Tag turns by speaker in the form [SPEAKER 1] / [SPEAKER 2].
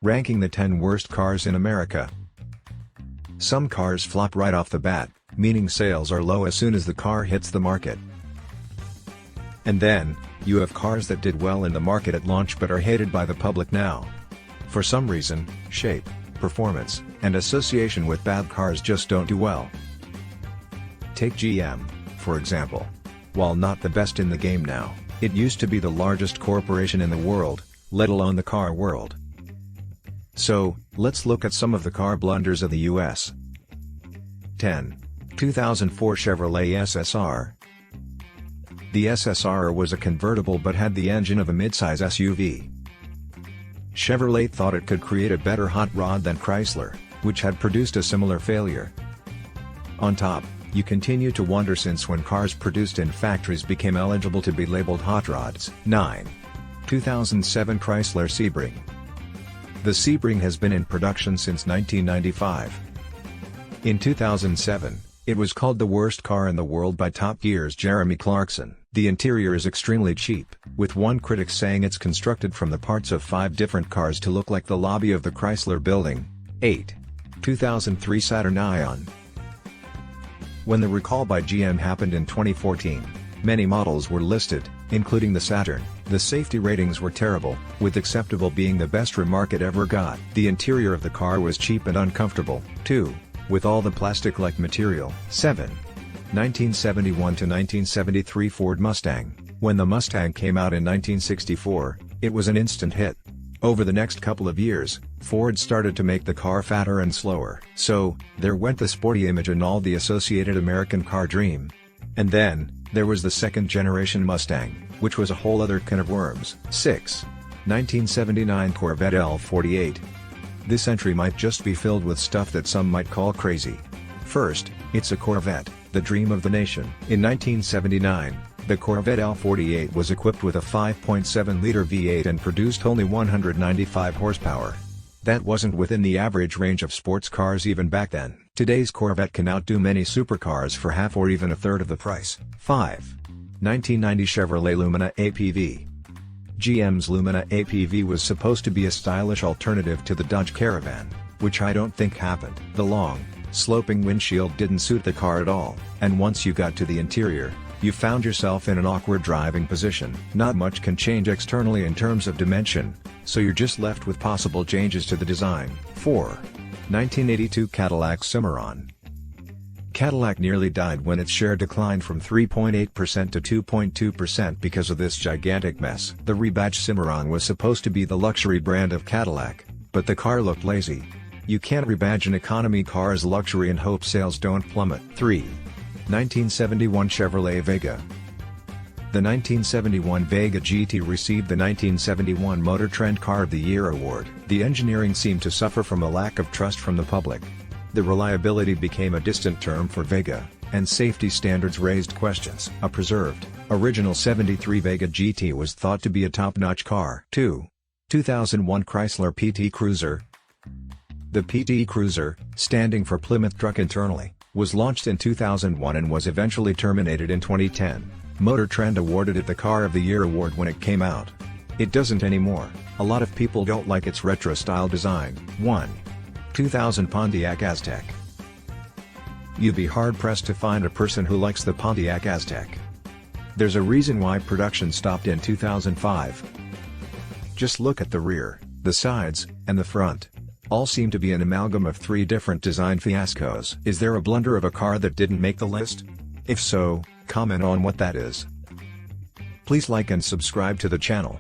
[SPEAKER 1] Ranking the 10 worst cars in America. Some cars flop right off the bat, meaning sales are low as soon as the car hits the market. And then, you have cars that did well in the market at launch but are hated by the public now. For some reason, shape, performance, and association with bad cars just don't do well. Take GM, for example. While not the best in the game now, it used to be the largest corporation in the world, let alone the car world. So, let's look at some of the car blunders of the US. 10. 2004 Chevrolet SSR. The SSR was a convertible but had the engine of a midsize SUV. Chevrolet thought it could create a better hot rod than Chrysler, which had produced a similar failure. On top, you continue to wonder since when cars produced in factories became eligible to be labeled hot rods. 9. 2007 Chrysler Sebring. The Sebring has been in production since 1995. In 2007, it was called the worst car in the world by Top Gear's Jeremy Clarkson. The interior is extremely cheap, with one critic saying it's constructed from the parts of 5 different cars to look like the lobby of the Chrysler building. 8. 2003 Saturn Ion. When the recall by GM happened in 2014, many models were listed, including the Saturn. The safety ratings were terrible, with acceptable being the best remark it ever got. The interior of the car was cheap and uncomfortable, too, with all the plastic-like material. 7. 1971 to 1973 Ford Mustang. When the Mustang came out in 1964, it was an instant hit. Over the next couple of years, Ford started to make the car fatter and slower. So, there went the sporty image and all the associated American car dream. And then, there was the second-generation Mustang, which was a whole other can of worms. 6. 1979 Corvette L48. This entry might just be filled with stuff that some might call crazy. First, it's a Corvette, the dream of the nation. In 1979, the Corvette L48 was equipped with a 5.7-liter V8 and produced only 195 horsepower. That wasn't within the average range of sports cars even back then. Today's Corvette can outdo many supercars for half or even a third of the price. 5. 1990 Chevrolet Lumina APV. GM's Lumina APV was supposed to be a stylish alternative to the Dodge Caravan, which I don't think happened. The long, sloping windshield didn't suit the car at all, and once you got to the interior, you found yourself in an awkward driving position. Not much can change externally in terms of dimension, so you're just left with possible changes to the design. 4. 1982 Cadillac Cimarron. Cadillac nearly died when its share declined from 3.8% to 2.2% because of this gigantic mess. The rebadged Cimarron was supposed to be the luxury brand of Cadillac, but the car looked lazy. You can't rebadge an economy car as luxury and hope sales don't plummet. 3. 1971 Chevrolet Vega. The 1971 Vega GT received the 1971 Motor Trend Car of the Year award. The engineering seemed to suffer from a lack of trust from the public. The reliability became a distant term for Vega, and safety standards raised questions. A preserved, original '73 Vega GT was thought to be a top-notch car. 2. 2001 Chrysler PT Cruiser. The PT Cruiser, standing for Plymouth Truck internally, was launched in 2001 and was eventually terminated in 2010. Motor Trend awarded it the Car of the Year award when it came out. It doesn't anymore. A lot of people don't like its retro-style design. 1. 2000 Pontiac Aztek. You'd be hard-pressed to find a person who likes the Pontiac Aztek. There's a reason why production stopped in 2005. Just look at the rear, the sides, and the front. All seem to be an amalgam of 3 different design fiascos. Is there a blunder of a car that didn't make the list? If so, comment on what that is. Please like and subscribe to the channel.